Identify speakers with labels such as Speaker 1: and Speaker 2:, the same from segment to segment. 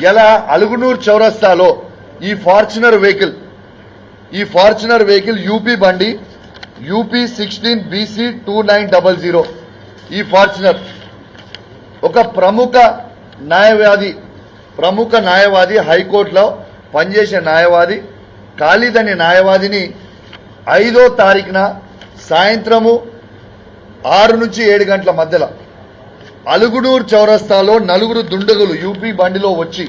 Speaker 1: ఇలా అలుగునూరు చౌరస్తాలో ఈ ఫార్చునర్ వెహికల్ యూపీ బండి యూపీ 16 BC 2900 ఈ ఫార్చునర్ ఒక ప్రముఖ న్యాయవాది హైకోర్టులో పనిచేసే న్యాయవాది ఖాళీద్ అనే న్యాయవాదిని 5వ తారీఖున సాయంత్రము 6 నుంచి 7 గంటల మధ్యలో అలుగునూరు చౌరస్తాలో నలుగురు దుండగులు యూపీ బండిలో వచ్చి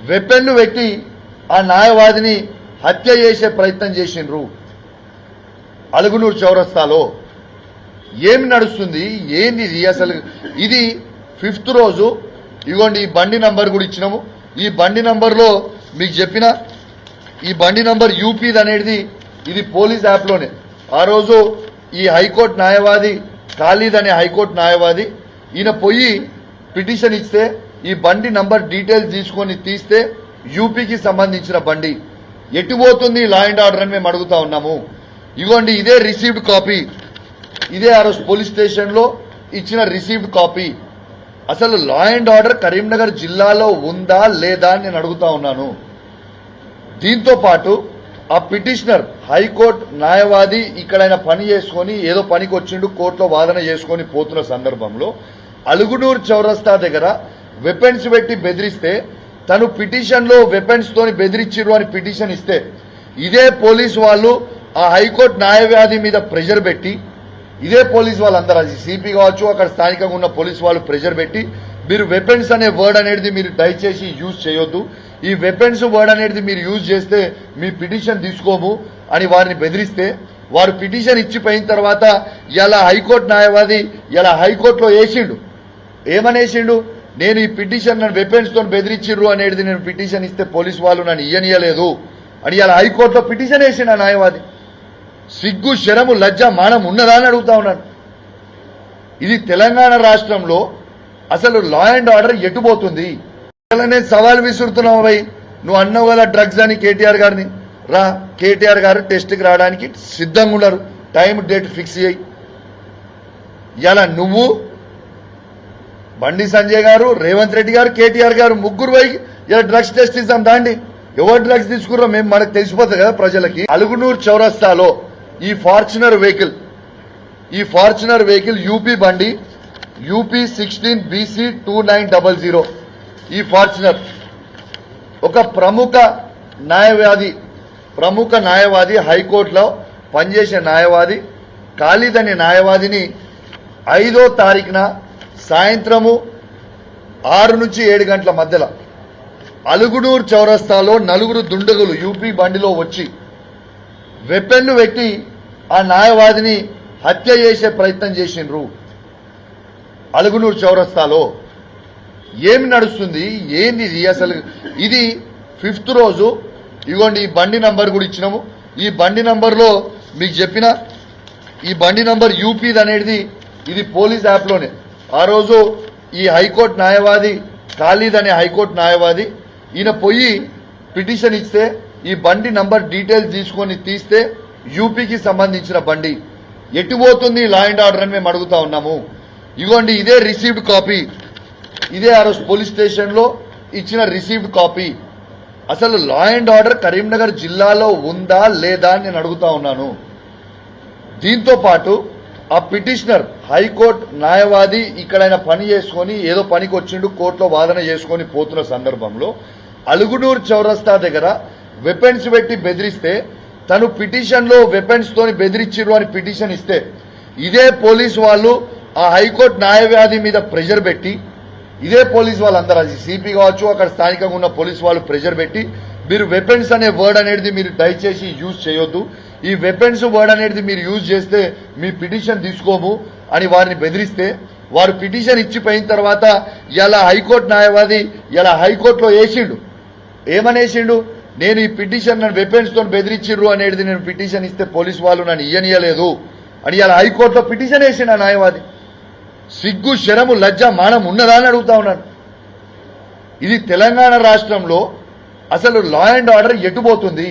Speaker 1: వెపన్లు పెట్టి ఆ న్యాయవాదిని హత్య చేసే ప్రయత్నం చేసిండ్రు. అలుగునూరు చౌరస్తాలో ఏమి నడుస్తుంది, ఏంది ఇది అసలు? ఇది 5th రోజు. ఇగోండి, ఈ బండి నంబర్ కూడా ఇచ్చినాము. ఈ బండి నంబర్లో మీకు చెప్పిన ఈ బండి నంబర్ యూపీది అనేది ఇది పోలీస్ యాప్లోనే. ఆ రోజు ఈ హైకోర్టు న్యాయవాది ఖాళీద్ అనే హైకోర్టు న్యాయవాది ఈయన పోయి పిటిషన్ ఇస్తే ఈ బండి నంబర్ డీటెయిల్స్ తీసుకొని తీస్తే యూపీకి సంబంధించిన బండి ఎటు పోతుంది లా అండ్ ఆర్డర్ అని మేము అడుగుతా ఉన్నాము. ఇగోండి, ఇదే రిసీవ్డ్ కాపీ, ఇదే ఆ రోజు పోలీస్ స్టేషన్ లో ఇచ్చిన రిసీవ్డ్ కాపీ. అసలు లా అండ్ ఆర్డర్ కరీంనగర్ జిల్లాలో ఉందా లేదా అని నేను అడుగుతా ఉన్నాను. దీంతో పాటు ఆ పిటిషనర్ హైకోర్టు న్యాయవాది ఇక్కడ ఆయన పని చేసుకుని ఏదో పనికి వచ్చిండు, కోర్టులో వాదన చేసుకుని పోతున్న సందర్భంలో అలుగునూరు చౌరస్తా దగ్గర వెపన్స్ పెట్టి బెదిరిస్తే తను పిటిషన్ లో వెపన్స్ తోని బెదిరించిర్రు అని పిటిషన్ ఇస్తే ఇదే పోలీసు వాళ్ళు ఆ హైకోర్టు న్యాయవాది మీద ప్రెషర్ పెట్టి, ఇదే పోలీసు వాళ్ళందరూ అది సిపి కావచ్చు, అక్కడ స్థానికంగా ఉన్న పోలీసు వాళ్ళు ప్రెషర్ పెట్టి మీరు వెపన్స్ అనే వర్డ్ అనేది మీరు దయచేసి యూజ్ చేయొద్దు, ఈ వెపన్స్ వర్డ్ అనేది మీరు యూజ్ చేస్తే మీ పిటిషన్ తీసుకోము అని వారిని బెదిరిస్తే వారు పిటిషన్ ఇచ్చిపోయిన తర్వాత ఇలా హైకోర్టు న్యాయవాది ఇలా హైకోర్టులో వేసిండు. ఏమనేసిండు, నేను ఈ పిటిషన్ నన్ను వెపన్స్ తో బెదిరించిర్రు అనేది నేను పిటిషన్ ఇస్తే పోలీసు వాళ్ళు నన్ను ఇయ్యనియలేదు అని ఇలా హైకోర్టులో పిటిషన్ వేసిండు ఆ న్యాయవాది. సిగ్గు, శరము, లజ్జ, మానం ఉన్నదా అని అడుగుతా ఉన్నాను. ఇది తెలంగాణ రాష్ట్రంలో అసలు లా అండ్ ఆర్డర్ ఎటుపోతుంది? నేను సవాల్ విసురుతున్నావు భయ్, నువ్వు అన్నావు కదా డ్రగ్స్ అని కేటీఆర్ గారిని. రా, కేటీఆర్ గారు టెస్ట్కి రావడానికి సిద్ధంగా ఉన్నారు, టైం డేట్ ఫిక్స్ చేయి. ఇలా నువ్వు, బండి సంజయ్ గారు, రేవంత్ రెడ్డి గారు, కేటీఆర్ గారు ముగ్గురు పోయి ఇలా డ్రగ్స్ టెస్ట్ ఇస్తాం దాండి. ఎవరు డ్రగ్స్ తీసుకుర్రో మేము మనకు తెలిసిపోతుంది కదా ప్రజలకి. అలుగునూరు చౌరస్తాలో ఈ ఫార్చునర్ వెహికల్ యూపీ బండి యూపీ 16 BC 2900 ఈ ఫార్చునర్ ఒక ప్రముఖ న్యాయవాది హైకోర్టులో పనిచేసే న్యాయవాది ఖాళీద్ అనే న్యాయవాదిని 5వ తారీఖున సాయంత్రము 6 నుంచి 7 గంటల మధ్యలో అలుగునూరు చౌరస్తాలో నలుగురు దుండగులు యూపీ బండిలో వచ్చి వెపన్లు పెట్టి ఆ న్యాయవాదిని హత్య చేసే ప్రయత్నం చేసిండ్రు. అలుగునూరు చౌరస్తాలో ఏమి నడుస్తుంది, ఏంది ఇది అసలు? ఇది 5th రోజు. ఇగోండి, ఈ బండి నంబర్ కూడా ఇచ్చినాము. ఈ బండి నంబర్లో మీకు చెప్పిన ఈ బండి నంబర్ యూపీది అనేది ఇది పోలీస్ యాప్లోనే. ఆ రోజు ఈ హైకోర్టు న్యాయవాది ఖాళీద్ అనే హైకోర్టు న్యాయవాది ఈయన పోయి పిటిషన్ ఇస్తే ఈ బండి నంబర్ డీటెయిల్స్ తీసుకొని తీస్తే యూపీకి సంబంధించిన బండి ఎటు పోతుంది లా అండ్ ఆర్డర్ అని మేము అడుగుతా ఉన్నాము. ఇగోండి, ఇదే రిసీవ్డ్ కాపీ, ఇదే ఆ రోజు పోలీస్ స్టేషన్ లో ఇచ్చిన రిసీవ్డ్ కాపీ. అసలు లా అండ్ ఆర్డర్ కరీంనగర్ జిల్లాలో ఉందా లేదా అని నేను అడుగుతా ఉన్నాను. దీంతో పాటు ఆ పిటిషనర్ హైకోర్టు న్యాయవాది ఇక్కడ ఆయన పని చేసుకుని ఏదో పనికి వచ్చిండు, కోర్టులో వాదన చేసుకుని పోతున్న సందర్భంలో అలుగునూరు చౌరస్తా దగ్గర వెపన్స్ పెట్టి బెదిరిస్తే తను పిటిషన్ లో వెపన్స్ తోని బెదిరించిర్రు అని పిటిషన్ ఇస్తే ఇదే పోలీసు వాళ్ళు ఆ హైకోర్టు న్యాయవాది మీద ప్రెషర్ పెట్టి, ఇదే పోలీసు వాళ్ళందరూ అది సిపి కావచ్చు, అక్కడ స్థానికంగా ఉన్న పోలీసు వాళ్ళు ప్రెషర్ పెట్టి మీరు వెపన్స్ అనే వర్డ్ అనేది మీరు దయచేసి యూజ్ చేయొద్దు, ఈ వెపన్స్ వర్డ్ అనేది మీరు యూజ్ చేస్తే మీ పిటిషన్ తీసుకోము అని వారిని బెదిరిస్తే వారు పిటిషన్ ఇచ్చిపోయిన తర్వాత ఇలా హైకోర్టు న్యాయవాది ఇలా హైకోర్టులో వేసిండు. ఏమనేసిండు, నేను ఈ పిటిషన్ నన్ను వెపన్స్ తో బెదిరించిర్రు అనేది నేను పిటిషన్ ఇస్తే పోలీసు వాళ్ళు నన్ను ఇయ్యనియలేదు అని ఇలా హైకోర్టులో పిటిషన్ వేసిండు ఆ న్యాయవాది. సిగ్గు, శరము, లజ్జ, మానం ఉన్నదా అని అడుగుతా ఉన్నాను. ఇది తెలంగాణ రాష్ట్రంలో అసలు లా అండ్ ఆర్డర్ ఎటుపోతుంది?